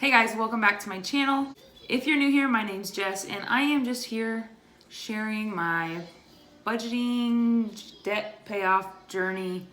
Hey guys, welcome back to my channel. If you're new here, my name's Jess and I am just here sharing my budgeting, debt payoff journey.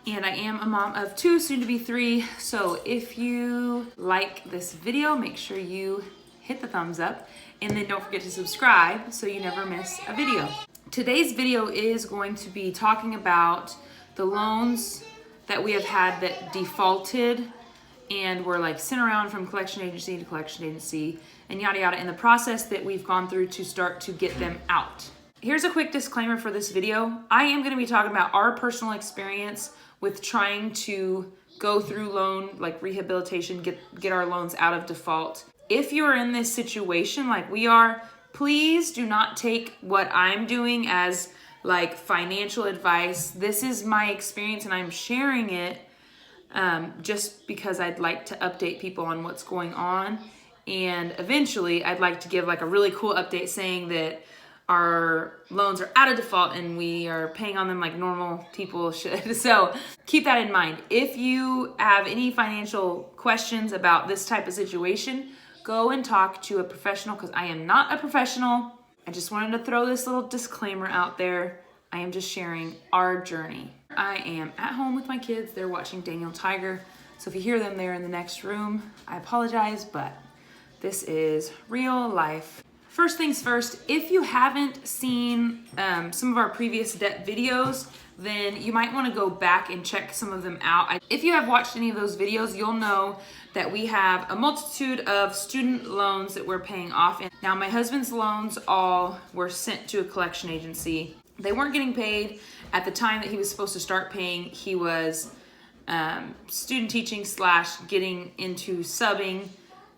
And I am a mom of 2, soon to be 3. So if you like this video, make sure you hit the thumbs up and then don't forget to subscribe so you never miss a video. Today's video is going to be talking about the loans that we have had that defaulted and we're like sent around from collection agency to collection agency and yada yada, and the process that we've gone through to start to get them out. Here's a quick disclaimer for this video. I am going to be talking about our personal experience with trying to go through loan, like rehabilitation, get our loans out of default. If you're in this situation like we are, please do not take what I'm doing as like financial advice. This is my experience and I'm sharing it just because I'd like to update people on what's going on. And eventually I'd like to give like a really cool update saying that our loans are out of default and we are paying on them like normal people should. So keep that in mind. If you have any financial questions about this type of situation, go and talk to a professional because I am not a professional. I just wanted to throw this little disclaimer out there. I am just sharing our journey. I am at home with my kids. They're watching Daniel Tiger. So if you hear them, they're in the next room. I apologize, but this is real life. First things first, if you haven't seen some of our previous debt videos, then you might want to go back and check some of them out. If you have watched any of those videos, you'll know that we have a multitude of student loans that we're paying off. And now my husband's loans all were sent to a collection agency. They weren't getting paid. At the time that he was supposed to start paying, he was student teaching / getting into subbing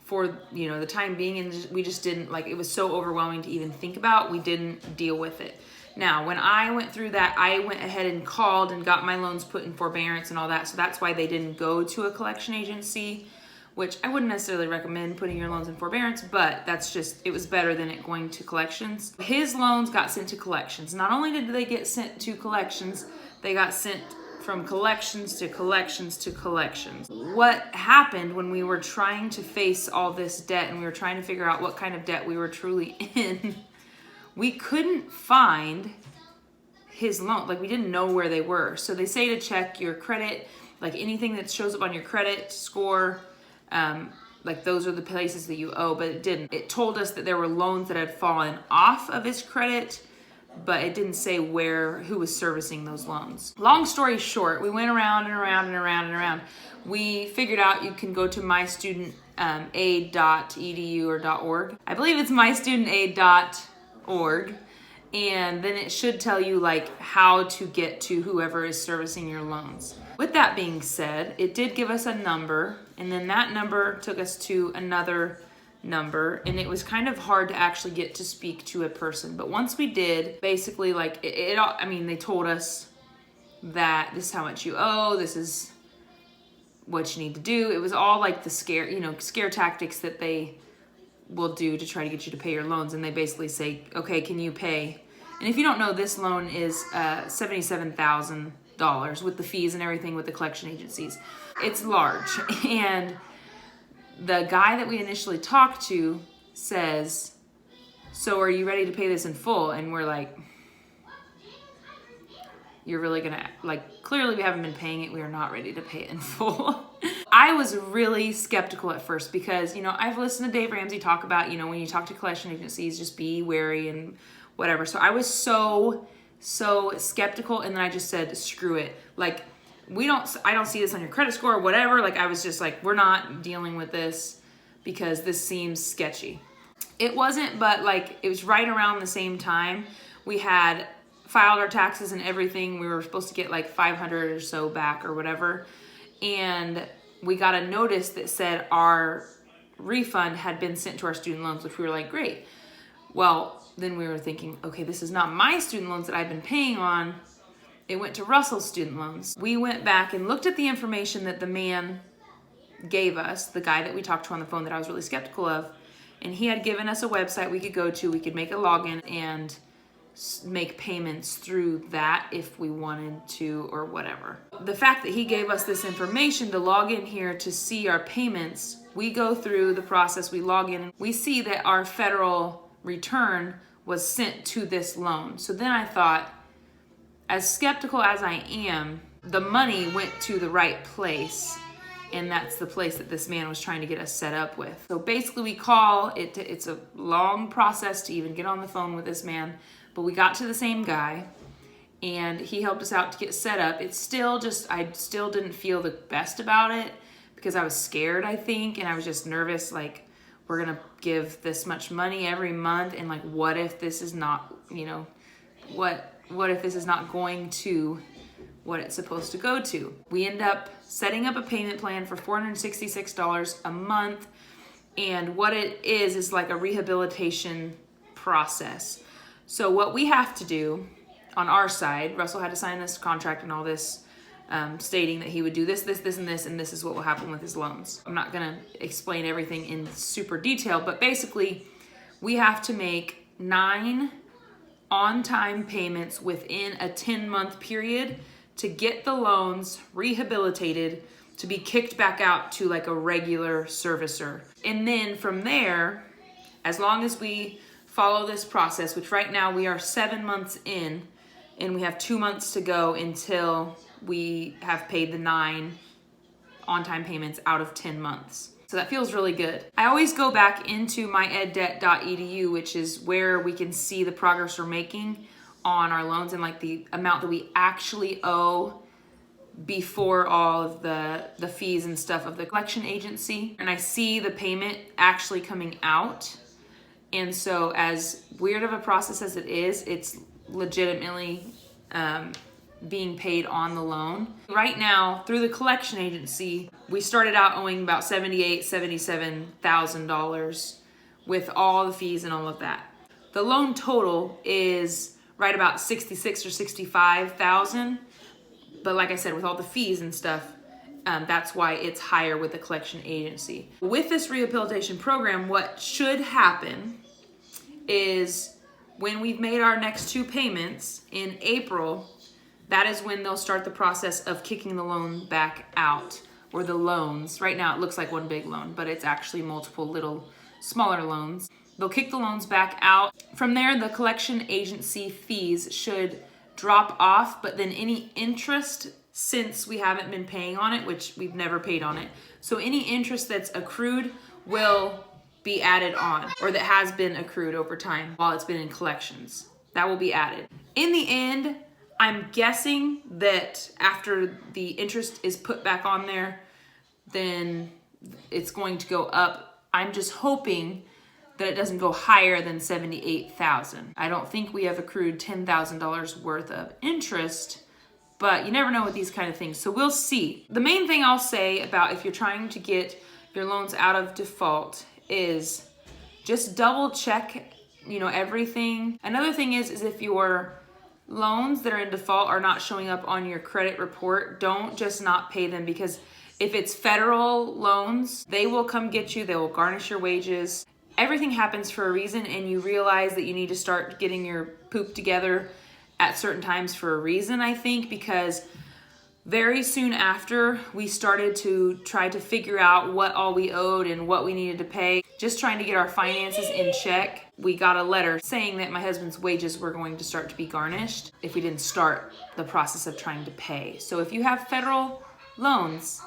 for the time being, and we just didn't, like, it was so overwhelming to even think about. We didn't deal with it. Now, when I went through that, I went ahead and called and got my loans put in forbearance and all that. So that's why they didn't go to a collection agency, which I wouldn't necessarily recommend putting your loans in forbearance, but that's just, it was better than it going to collections. His loans got sent to collections. Not only did they get sent to collections, they got sent from collections to collections to collections. What happened when we were trying to face all this debt and we were trying to figure out what kind of debt we were truly in, we couldn't find his loan. Like, we didn't know where they were. So they say to check your credit, like anything that shows up on your credit score, like those are the places that you owe, but it didn't. It told us that there were loans that had fallen off of his credit, but it didn't say who was servicing those loans. Long story short, we went around and around and around and around. We figured out you can go to mystudentaid.edu or .org. I believe it's mystudentaid.org. And then it should tell you like how to get to whoever is servicing your loans. With that being said, it did give us a number, and then that number took us to another number, and it was kind of hard to actually get to speak to a person. But once we did, basically like they told us that this is how much you owe, this is what you need to do. It was all like the scare tactics that they will do to try to get you to pay your loans. And they basically say, okay, can you pay? And if you don't know, this loan is $77,000 with the fees and everything with the collection agencies. It's large. And the guy that we initially talked to says, so are you ready to pay this in full? And we're like, you're really gonna, like, clearly we haven't been paying it. We are not ready to pay it in full. I was really skeptical at first because, I've listened to Dave Ramsey talk about, when you talk to collection agencies, just be wary and whatever. So I was so skeptical. And then I just said, screw it. Like, I don't see this on your credit score or whatever. Like, I was just like, we're not dealing with this because this seems sketchy. It wasn't, but like, it was right around the same time we had filed our taxes and everything. We were supposed to get like 500 or so back or whatever. And we got a notice that said our refund had been sent to our student loans, which we were like, great. Well, then we were thinking, okay, this is not my student loans that I've been paying on. It went to Russell's student loans. We went back and looked at the information that the man gave us, the guy that we talked to on the phone that I was really skeptical of, and he had given us a website we could go to, we could make a login, and make payments through that if we wanted to or whatever. The fact that he gave us this information to log in here to see our payments, we go through the process, we log in, and we see that our federal return was sent to this loan. So then I thought, as skeptical as I am, the money went to the right place, and that's the place that this man was trying to get us set up with. So basically we call, it's a long process to even get on the phone with this man, but we got to the same guy, and he helped us out to get set up. It's still just, I still didn't feel the best about it because I was scared, I think, and I was just nervous, like, we're gonna give this much money every month, and like, what if this is not, you know, what if this is not going to what it's supposed to go to? We end up setting up a payment plan for $466 a month, and what it is like a rehabilitation process. So what we have to do on our side, Russell had to sign this contract and all this, stating that he would do this, this, and this, and this is what will happen with his loans. I'm not gonna explain everything in super detail, but basically we have to make 9 on-time payments within a 10-month period to get the loans rehabilitated to be kicked back out to like a regular servicer. And then from there, as long as we follow this process, which right now we are 7 months in, and we have 2 months to go until we have paid the 9 on-time payments out of 10 months. So that feels really good. I always go back into myeddebt.edu, which is where we can see the progress we're making on our loans and like the amount that we actually owe before all of the fees and stuff of the collection agency. And I see the payment actually coming out. And so as weird of a process as it is, it's legitimately being paid on the loan. Right now, through the collection agency, we started out owing about $77,000 with all the fees and all of that. The loan total is right about $66,000 or $65,000, but like I said, with all the fees and stuff, that's why it's higher with the collection agency. With this rehabilitation program, what should happen is when we've made our next 2 payments in April, that is when they'll start the process of kicking the loan back out, or the loans. Right now it looks like one big loan, but it's actually multiple little smaller loans. They'll kick the loans back out. From there, the collection agency fees should drop off, but then any interest, since we haven't been paying on it, which we've never paid on it, so any interest that's accrued will be added on, or that has been accrued over time while it's been in collections. That will be added. In the end, I'm guessing that after the interest is put back on there, then it's going to go up. I'm just hoping that it doesn't go higher than $78,000. I don't think we have accrued $10,000 worth of interest, but you never know with these kind of things. So we'll see. The main thing I'll say about if you're trying to get your loans out of default is just double check, you know, everything. Another thing is if your loans that are in default are not showing up on your credit report, don't just not pay them, because if it's federal loans, they will come get you, they will garnish your wages. Everything happens for a reason, and you realize that you need to start getting your poop together at certain times for a reason, I think, because very soon after we started to try to figure out what all we owed and what we needed to pay, just trying to get our finances in check, we got a letter saying that my husband's wages were going to start to be garnished if we didn't start the process of trying to pay. So if you have federal loans,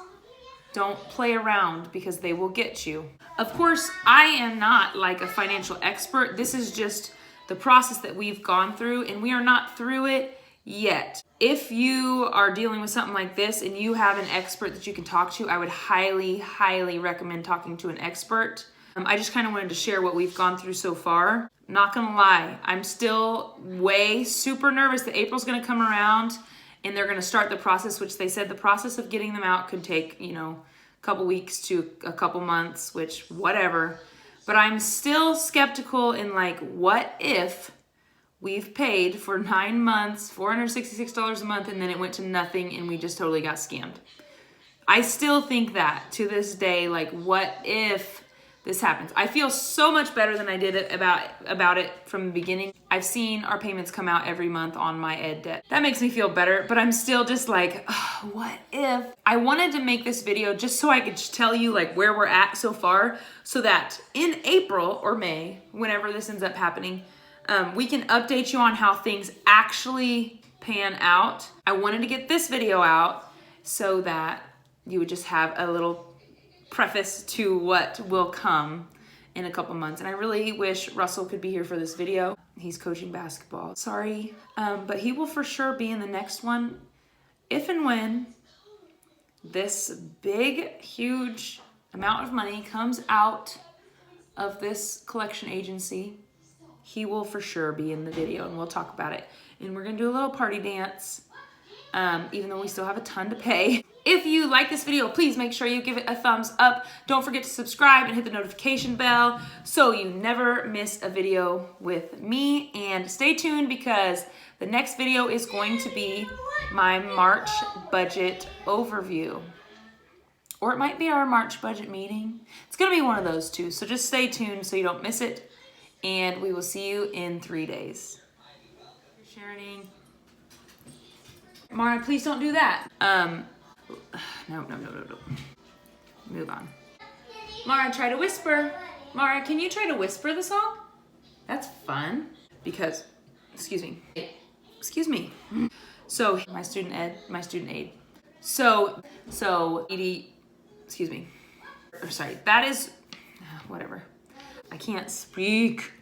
don't play around, because they will get you. Of course, I am not like a financial expert. This is just the process that we've gone through, and we are not through it yet. If you are dealing with something like this and you have an expert that you can talk to, I would highly, highly recommend talking to an expert. I just kind of wanted to share what we've gone through so far. Not gonna lie, I'm still super nervous that April's gonna come around and they're gonna start the process, which they said the process of getting them out could take, you know, a couple weeks to a couple months, which whatever. But I'm still skeptical in like, what if we've paid for 9 months, $466 a month, and then it went to nothing and we just totally got scammed? I still think that to this day, like, what if this happens. I feel so much better than I did about it from the beginning. I've seen our payments come out every month on my ed debt. That makes me feel better, but I'm still just like, oh, what if? I wanted to make this video just so I could tell you like where we're at so far, so that in April or May, whenever this ends up happening, we can update you on how things actually pan out. I wanted to get this video out so that you would just have a little preface to what will come in a couple months. And I really wish Russell could be here for this video. He's coaching basketball. Sorry, but he will for sure be in the next one if and when this big, huge amount of money comes out of this collection agency. He will for sure be in the video and we'll talk about it. And we're gonna do a little party dance, even though we still have a ton to pay. If you like this video, please make sure you give it a thumbs up. Don't forget to subscribe and hit the notification bell so you never miss a video with me. And stay tuned because the next video is going to be my March budget overview. Or it might be our March budget meeting. It's gonna be one of those two. So just stay tuned so you don't miss it. And we will see you in 3 days. Sharing. Mara, please don't do that. No. Move on. Mara, try to whisper. Mara, can you try to whisper the song? That's fun. Because, excuse me. So, my student aid. So, Edie, excuse me. Or sorry, that is, whatever. I can't speak.